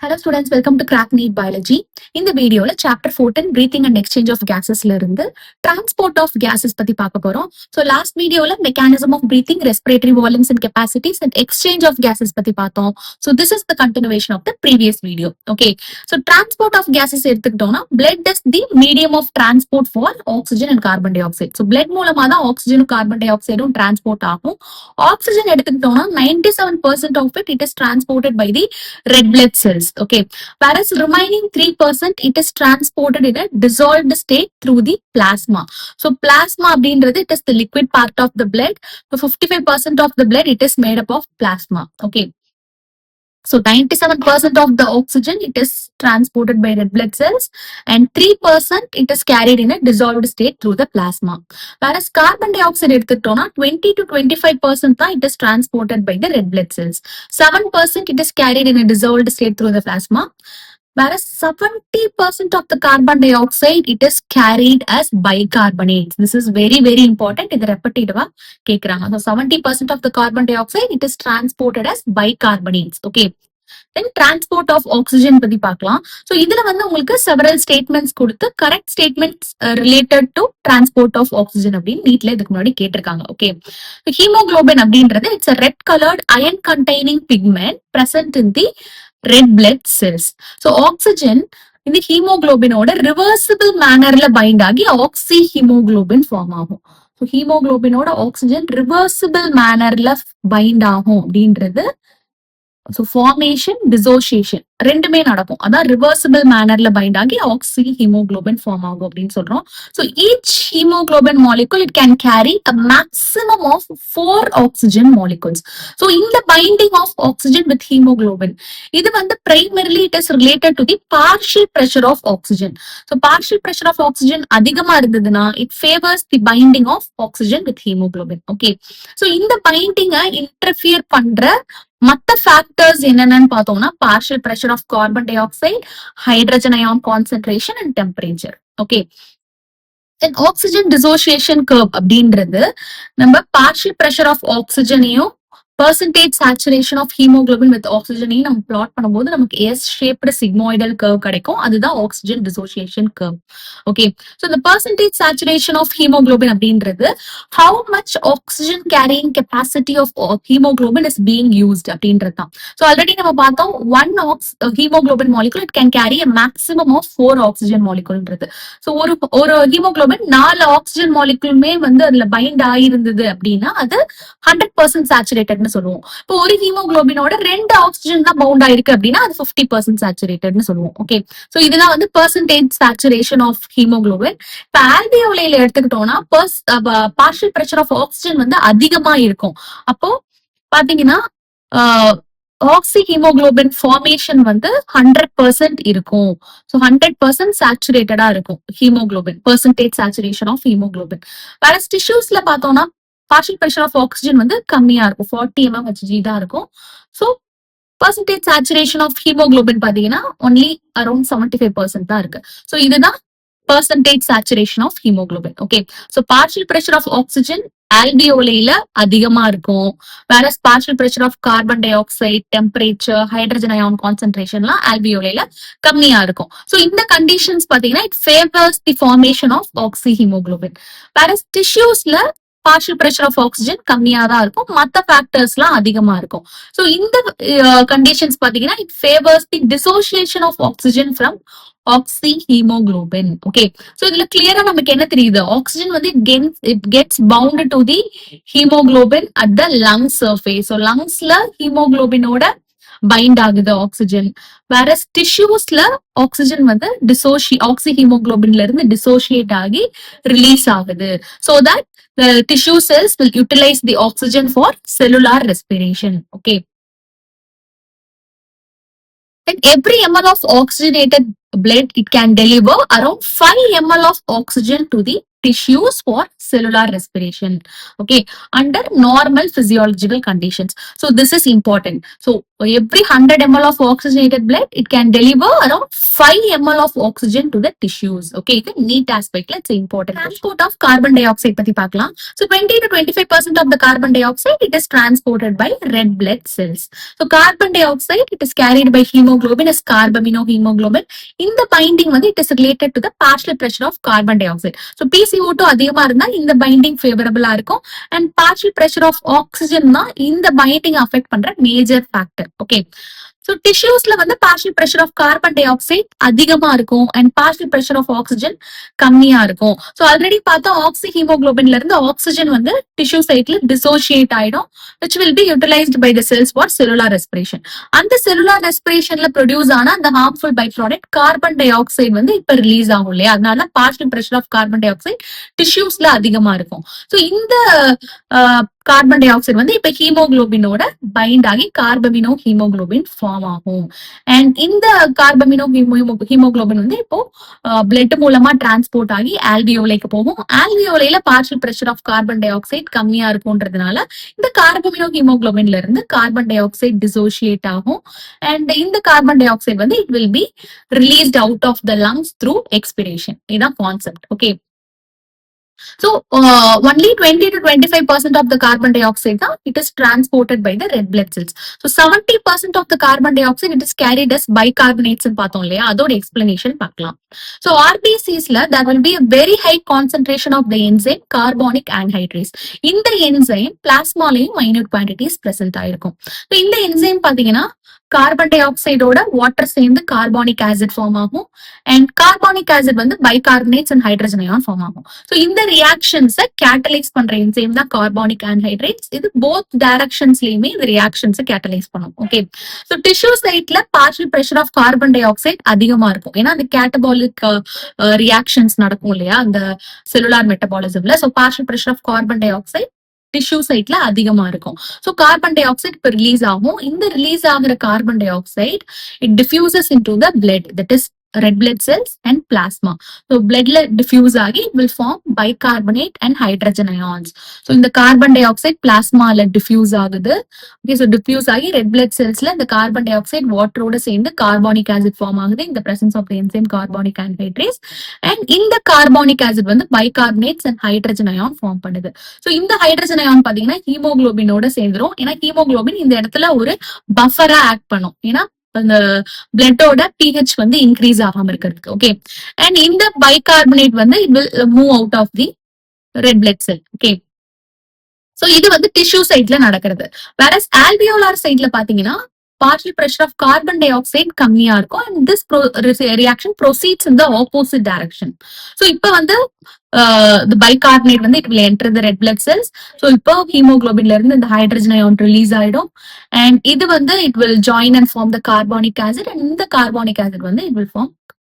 Hello students, welcome to Crack NEET Biology. In the video, chapter 14, Breathing and Exchange of Gases இருந்து Transport of Gases பத்தி பார்க்க போறோம். So last video, Mechanism of Breathing, Respiratory Volumes and Capacities and Exchange of Gases பத்தி பார்த்தோம். So this is the continuation of the previous video. Okay. So transport of gases எடுத்துக்கிட்டோம்னா, blood is the medium of transport for oxygen and carbon dioxide. So blood மூலமா தான் oxygen carbon dioxide transport ஆகும். Oxygen எடுத்துக்கிட்டோம்னா 97% of it is transported by the red blood cells. Okay, whereas remaining 3% it is transported in a dissolved state through the plasma. So plasma அப்படின்றது it is the liquid part of the blood. So 55% of the blood it is made up of plasma. Okay. So 97% of the oxygen it is transported by red blood cells and 3% it is carried in a dissolved state through the plasma. Whereas carbon dioxide எடுத்துட்டோம்னா 20 to 25% தான் it is transported by the red blood cells. 7% it is carried in a dissolved state through the plasma. Whereas 70% of the carbon dioxide it is carried as bicarbonate. This is very very important. இது repetitive கேக்குறாங்க. So 70% of the carbon dioxide it is transported as bicarbonates. Okay. Then transport of oxygen பத்தி பார்க்கலாம். So இதுல உங்களுக்கு several statements கொடுத்து correct statements related to transport of oxygen அப்படின்னு நீட்ல இதுக்கு முன்னாடி கேட்டிருக்காங்க. Okay. So hemoglobin அப்படின்றது it's a red colored iron containing pigment present in the red blood cells. So oxygen இந்த ஹீமோகுளோபினோட ரிவர்சிபிள் மேனர்ல பைண்ட் ஆகி ஆக்சிஹீமோகுளோபின் ஃபார்ம் ஆகும். ஸோ ஹீமோகுளோபினோட ஆக்சிஜன் ரிவர்சிபிள் மேனர்ல பைண்ட் ஆகும் அப்படின்றது. ஸோ ஃபார்மேஷன் டிசோசியேஷன் ரெண்டுமே நடக்கும். அதான் ரிவர்சிபிள் மேனர்ல பைண்ட் ஆகி ஆக்சி ஹீமோகுளோபின் ஃபார்ம் ஆகும் அப்படின்னு சொல்றோம். So each haemoglobin molecule it can carry a maximum of 4 oxygen molecules. So இந்த binding of oxygen with haemoglobin இது primarily it is related to the partial pressure of oxygen. So partial pressure of oxygen அதிகமா இருந்ததுன்னா it favours the binding of oxygen with haemoglobin. Okay. So இந்த பைண்டிங்கை interfere பண்ற மற்ற factors என்னென்னு பார்த்தோம்னா partial pressure of carbon dioxide, hydrogen ion concentration and temperature. Okay. Then oxygen dissociation curve அப்படின்றது நம்ம பார்ஷியல் பிரஷர் ஆஃப் ஆக்சிஜனையும் percentage saturation of hemoglobin with oxygen நம்ம plot பண்ணும்போது நமக்கு S shaped sigmoidal curve கிடைக்கும். அதுதான் oxygen dissociation curve. Okay. So the percentage saturation of hemoglobin அப்படின்றது how much oxygen carrying capacity of hemoglobin is being used அப்படின்றது தான். So already நம்ம பார்த்தோம் one hemoglobin molecule it can carry a maximum of 4 oxygen moleculeன்றது. So ஒரு hemoglobin 4 oxygen moleculeமே அதுல bind ஆயிருந்தது அப்படின்னா அது 100% saturated சொல்லுவோம். இப்போ ஒரு ஹீமோகுளோபினோட 2 ஆக்சிஜன் தான் பவுண்ட் ஆயிருக்கு அப்படின்னா அது 50% சேச்சுரேட்டட்னு சொல்லுவோம். ஓகே. சோ இதுதான் பெர்சன்டேஜ் சேச்சுரேஷன் ஆஃப் ஹீமோகுளோபின். இப்போ ஆல்வியோலைல எடுத்துக்கிட்டோம்னா பார்ஷியல் பிரஷர் ஆஃப் ஆக்சிஜன் அதிகமா இருக்கும். அப்போ பாத்தீங்கன்னா ஆக்சிஹீமோகுளோபின் ஃபார்மேஷன் 100% இருக்கும். ஸோ 100% சேச்சுரேட்டடா இருக்கும் haemoglobin, percentage saturation of haemoglobin. வேற டிஷ்யூஸ்ல பார்த்தோம்னா partial pressure of oxygen கம்மியா இருக்கும், 40 mmHg தான் இருக்கும். So percentage saturation of hemoglobin பாத்தீங்கன்னா only around 75% தான் இருக்கு. So இதுதான் percentage saturation of hemoglobin. Okay. So partial pressure of oxygen alveoli அதிகமா இருக்கும். whereas partial pressure of carbon dioxide, temperature, hydrogen ion concentration alveoli கம்மியா இருக்கும். So இந்த conditions பாத்தீங்கன்னா it favors the formation of oxyhemoglobin. whereas tissuesல partial pressure of oxygen கம்மியா தான் இருக்கும், மத்த ஃபேக்டர்ஸ் அதிகமா இருக்கும். சோ இந்த கண்டிஷன்ஸ் பாத்தீங்கன்னா it favors the dissociation of oxygen from oxyhemoglobin. Okay. So இதுல கிளியரா நமக்கு என்ன தெரியுது, oxygen it gets bound to the hemoglobin at the lung surface. So லங்ஸ்ல ஹீமோகுளோபினோட பைண்ட் ஆகுது ஆக்சிஜன். வேற டிஷ்யூஸ்ல ஆக்சிஜன் ஆக்சிஹீமோகுளோபின்ல இருந்து டிசோசியேட் ஆகி ரிலீஸ் ஆகுது. So that the tissue cells will utilize the oxygen for cellular respiration. Okay. And every ml of oxygenated blood it can deliver around 5 ml of oxygen to the tissues for cellular respiration. Okay. Under normal physiological conditions. So this is important. So every 100 ml of oxygenated blood it can deliver around 5 ml of oxygen to the tissues. Okay, இது NEET aspect ல it's important. Transport of carbon dioxide பத்தி பார்க்கலாம். So 20 to 25% of the carbon dioxide it is transported by red blood cells. So carbon dioxide it is carried by hemoglobin as carbaminohemoglobin. In the binding வந்து it is related to the partial pressure of carbon dioxide. So PCO2 அதிகமா இருந்தா இந்த binding favorable இருக்கும் and partial pressure of oxygen தான் இந்த binding affect பண்ற major factor. Okay. So tissuesல வந்து partial pressure of carbon dioxide அதிகமா இருக்கும் and partial pressure of oxygen கம்மியா இருக்கும். So already பார்த்தா oxyhemoglobinல இருந்து oxygen வந்து tissue siteல dissociate ஆயிடும் which will be utilized by the cells for cellular respiration. அந்த cellular respirationல produce ஆன அந்த harmful byproduct carbon dioxide வந்து இப்ப release ஆகும் இல்லையா, அதனால partial pressure of carbon dioxide tissuesல அதிகமா இருக்கும். So இந்த கார்பன் டை ஆக்சைடு வந்து இப்ப ஹீமோகுளோபினோட பைண்ட் ஆகி கார்பமினோ ஹீமோகுளோபின் ஃபார்ம் ஆகும். அண்ட் இந்த கார்பமினோ ஹீமோகுளோபின் வந்து இப்போ பிளட் மூலமா டிரான்ஸ்போர்ட் ஆகி ஆல்வியோலைக்கு போகும். ஆல்வியோலைல partial pressure of carbon dioxide கம்மியா இருக்கும்ன்றதுனால இந்த கார்பமினோ ஹீமோகுளோபின்ல இருந்து கார்பன் டை ஆக்சைடு டிசோசியேட் ஆகும். அண்ட் இந்த கார்பன் டை ஆக்சைடு வந்து it will be released out of the lungs through expiration. இதுதான் concept. Okay. So only 20 to 25% of the carbon dioxide it is transported by the red blood cells. So 70% of the carbon dioxide it is carried as bicarbonates in பார்த்தோம் இல்லையா, அதோட explanation பார்க்கலாம். So RBCs there will be a very high concentration of the enzyme carbonic anhydrase. இந்த enzyme plasmaலையும் minute quantities present ஆயிருக்கும். So இந்த enzyme பாத்தீங்கன்னா carbon டை ஆக்சைடோட வாட்டர் சேர்ந்து கார்பானிக் ஆசிட் ஃபார்ம் ஆகும் அண்ட் கார்பானிக் ஆசிட் வந்து bicarbonates and hydrogen ion form ஆகும். ஸோ இந்த ரியாக்ஷன்ஸை கேட்டலைஸ் பண்ற என்சைம் தான் கார்பானிக் ஆன்ஹைட்ரேட்ஸ். இது போத் டைரக்ஷன்ஸ்லயுமே இந்த ரியாக்ஷன்ஸை கேட்டலைஸ் பண்ணும். ஓகே. ஸோ டிஷ்யூ சைட்ல partial pressure of carbon dioxide அதிகமா இருக்கும், ஏன்னா அந்த கேட்டபாலிக் ரியாக்ஷன்ஸ் நடக்கும் இல்லையா அந்த செல்லுலார் மெட்டபாலிசம்ல. So partial pressure of carbon dioxide tissue சைட்ல அதிகமா இருக்கும். ஸோ கார்பன் டை ஆக்சைடு இப்ப ரிலீஸ் ஆகும். இந்த ரிலீஸ் ஆகிற carbon dioxide it diffuses into the blood, that is red blood cells and plasma. So bloodல diffuse ஆகி it will form bicarbonate and hydrogen ions. So இந்த carbon dioxide plasmaல diffuse ஆகுது. Okay, so diffuse ஆகி red blood cellsல இந்த carbon dioxide waterோட சேர்ந்து carbonic acid form ஆகுது in the presence of the enzyme carbonic anhydrase. And இந்த carbonic acid வந்து bicarbonates and hydrogen ion form பண்ணுது. So இந்த hydrogen ion பாத்தீங்கன்னா ஹீமோகுளோபினோட சேர்ந்துரும். ஏன்னா ஹீமோகுளோபின் இந்த இடத்துல ஒரு பஃபரா ஆக்ட் பண்ணும், ஏன்னா அந்த பிளட்டோட pH வந்து இன்க்ரீஸ் ஆகாம இருக்கிறதுக்கு. ஓகே. அண்ட் இந்த பைகார்பனேட் வந்து it will move out of the red blood cell. Okay. So இது வந்து டிஷ்யூ சைட்ல நடக்கிறது. வேற ஆல்வியோலார் சைட்ல பாத்தீங்கன்னா partial pressure of carbon dioxide கம்மியா இருக்கும் and this reaction proceeds in the opposite direction. So இப்ப வந்து the bicarbonate வந்து it will enter the red blood cells. So இப்போ ஹீமோகுளோபின்ல இருந்து இந்த ஹைட்ரஜன் அயான் ரிலீஸ் ஆயிடும் and இது வந்து it will join and form the carbonic acid and இந்த carbonic acid வந்து it will form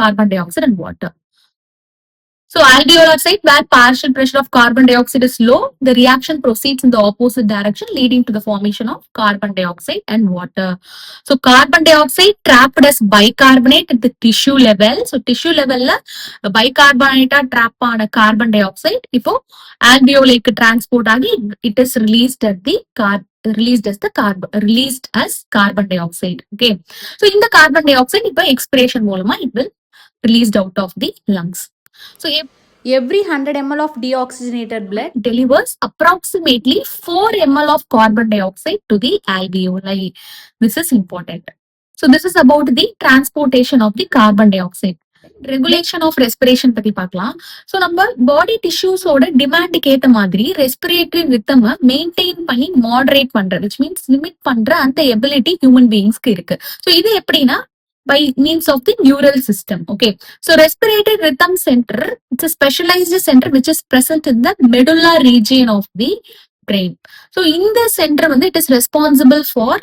carbon dioxide and water. So alveolar site where partial pressure of carbon dioxide is low, the reaction proceeds in the opposite direction leading to the formation of carbon dioxide and water. So carbon dioxide trapped as bicarbonate at the tissue level. So tissue level la bicarbonate trap ஆன carbon dioxide இப்போ alveoli க்கு transport ஆகி it is released at the released as carbon dioxide. Okay. So இந்த carbon dioxide இப்போ expiration மூலமா it will released out of the lungs. So every 100 ml of deoxygenated blood delivers approximately 4 ml of carbon dioxide to the alveoli. This is important. So this is about the transportation of the carbon dioxide. Regulation of respiration பத்தி பார்க்கலாம். So நம்ம பாடி டிஷ்யூஸோட டிமாண்டுக்கு ஏத்த மாதிரி respiratory rhythm maintain பண்ணி moderate பண்ற, which means limit பண்ற அந்த ability human பீயிங்ஸ்க்கு இருக்கு. So இது எப்படின்னா by means of the neural system. Okay. So respiratory rhythm center, it's a specialized center which is present in the medulla region of the brain. So in the center வந்து it is responsible for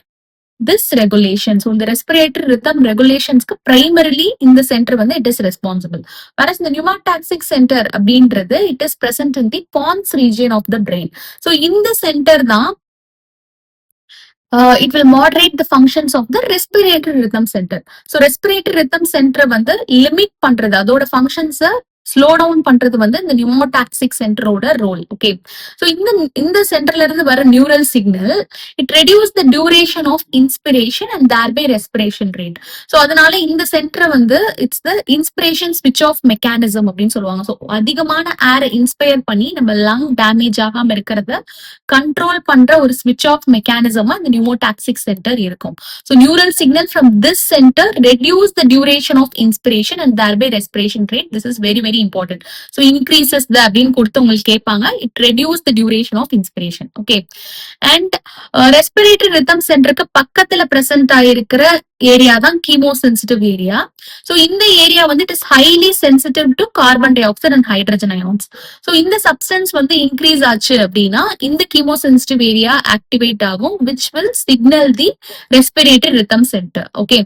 this regulation. So the respiratory rhythm regulations primarily in the center வந்து it is responsible. Whereas the pneumataxic center அப்படின்றது it is present in the pons region of the brain. So in the center தான் it will moderate the functions of the respiratory rhythm center. So respiratory rhythm center வந்து limit பண்றது, அதோட functions slow down பண்றது வந்து இந்த pneumotaxic சென்டரோட role. Okay, so இந்த சென்டர்ல இருந்து வர neural signal it reduce the duration of inspiration and thereby respiration rate. So அதனால இந்த சென்டரை வந்து இட்ஸ் த இன்ஸ்பிரேஷன் ஸ்விட்ச் ஆஃப் மெக்கானிசம் அப்படின்னு சொல்லுவாங்க. ஸோ அதிகமான ஏரை இன்ஸ்பயர் பண்ணி நம்ம லங் டேமேஜ் ஆகாம இருக்கிறத கண்ட்ரோல் பண்ற ஒரு ஸ்விட்ச் ஆஃப் மெக்கானிசமா இந்த நியூமோடாக்சிக் சென்டர் இருக்கும். So neural signal from this centre reduce the duration of inspiration and thereby respiration rate. This is very very important. So increases the அப்படின்னு கொடுத்து உங்களுக்கு கேட்பாங்க. It reduce the duration of inspiration. Okay, and respiratory rhythm சென்டருக்கு பக்கத்துல present ஆயிருக்கிற area தான் chemo sensitive area. So இந்த area வந்து it is highly sensitive to carbon dioxide and hydrogen ions. So இந்த சப்ஸ்டன்ஸ் வந்து இன்க்ரீஸ் ஆச்சு அப்படின்னா இந்த கீமோ சென்சிட்டிவ் ஏரியா ஆக்டிவேட் ஆகும், which will signal the respiratory rhythm center. Okay,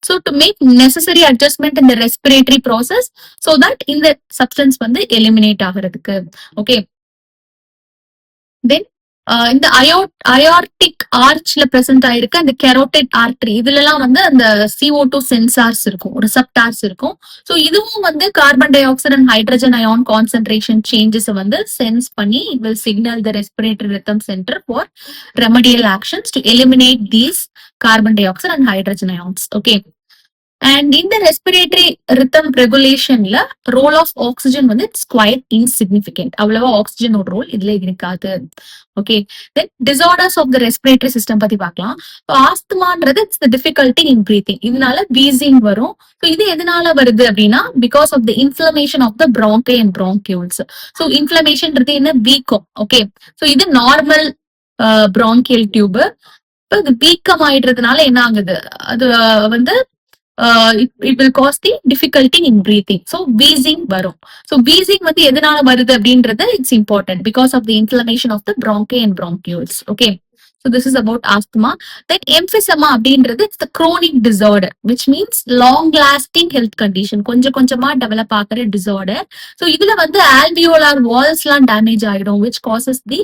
so to make necessary adjustment in the respiratory process so that இந்த substance வந்து eliminate ஆகிறதுக்கு. Okay, then இந்த அயோர்டிக் ஆர்ச்ல பிரசன்ட் ஆயிருக்க அந்த கெரோட்டிட் ஆர்டரி இதுல எல்லாம் வந்து அந்த CO2 சென்சார்ஸ் இருக்கும், ரிசப்டார்ஸ் இருக்கும். ஸோ இதுவும் வந்து carbon dioxide and hydrogen ion concentration changes வந்து சென்ஸ் பண்ணி it will signal the respiratory rhythm centre for remedial actions to eliminate these carbon dioxide and hydrogen ions. Okay, and இந்த respiratory rhythm ரெகுலேஷன்ல role of oxygen வந்து it's quite insignificant. அவ்வளவா ஆக்சிஜனோட role இதுல இருக்காது. Okay, then disorders of the respiratory system பத்தி பார்க்கலாம். ஆஸ்துமான்றது it's the difficulty in breathing. இதனால வீசிங் வரும். ஸோ இது எதனால வருது அப்படின்னா because of the inflammation of the bronchi and bronchioles. So இன்ஃபிளமேஷன்றது என்ன, வீக்கம். ஓகே, ஸோ இது நார்மல் bronchial டியூப். இப்போ இது வீக்கம் ஆயிடுறதுனால என்ன ஆகுது, அது வந்து it will cause the difficulty in breathing. So wheezing வரும். So wheezing வந்து எதனால வருது அப்படின்றது it's important because of the inflammation of the bronchi and bronchioles. Okay, so this is about asthma. Then emphysema அப்படின்றது it's the chronic disorder which means long lasting health condition. கொஞ்சம் கொஞ்சமா develop ஆகிற disorder. So இதுல வந்து alveolar walls எல்லாம் damage ஆயிடும் which causes the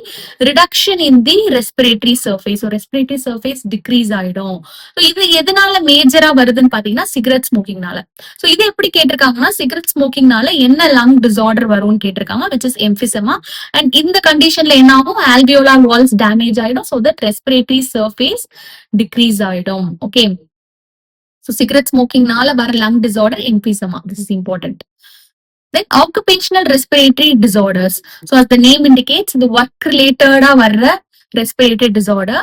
reduction in the respiratory surface. So respiratory surface decrease ஆயிடும். So இது எதனால மேஜரா வருதுன்னு பாத்தீங்கன்னா சிகரெட் ஸ்மோக்கிங்னால. So இது எப்படி கேட்டிருக்காங்கன்னா சிகரெட் ஸ்மோக்கிங்னால என்ன லங் டிசார்டர் வரும்னு கேட்டிருக்காங்க which is emphysema. And இந்த கண்டிஷன்ல என்ன ஆகும், alveolar walls டேமேஜ் ஆயிடும். So that respiratory surface decrease ஆயிடும். Okay, so cigarette smoking நால வர lung disorder emphysema. This is important. Then occupational respiratory disorders. So as the name indicates, the work related வர்ற respiratory disorder.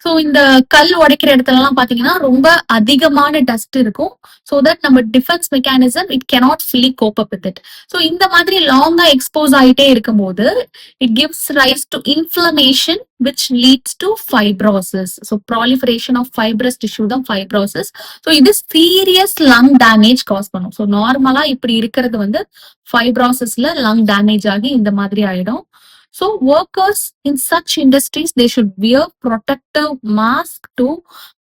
So இந்த கல் உடைக்கிற இடத்துல எல்லாம் பாத்தீங்கன்னா ரொம்ப அதிகமான டஸ்ட் இருக்கும். ஸோ தட் நம்ம defence mechanism it cannot fully cope up with it. So இந்த மாதிரி லாங்கா எக்ஸ்போஸ் ஆகிட்டே இருக்கும்போது it gives rise to inflammation which leads to fibrosis. So proliferation of fibrous tissue தான் fibrosis. So இது serious lung damage cause பண்ணும். So நார்மலா இப்படி இருக்கிறது வந்து fibrosisல lung damage ஆகி இந்த மாதிரி ஆயிடும். So workers in such industries, they should wear protective mask to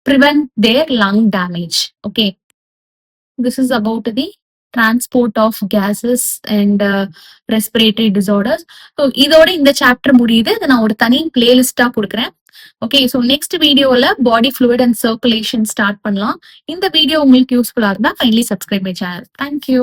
prevent their lung damage. Okay, this is about the transport of gases and respiratory disorders. So இதோட இந்த சாப்டர் முடியுது. இதை நான் ஒரு தனி பிளேலிஸ்டா கொடுக்குறேன். ஓகே, ஸோ நெக்ஸ்ட் வீடியோல பாடி fluid and circulation start பண்ணலாம். இந்த வீடியோ உங்களுக்கு யூஸ்ஃபுல்லா இருந்தா kindly subscribe my channel. Thank you.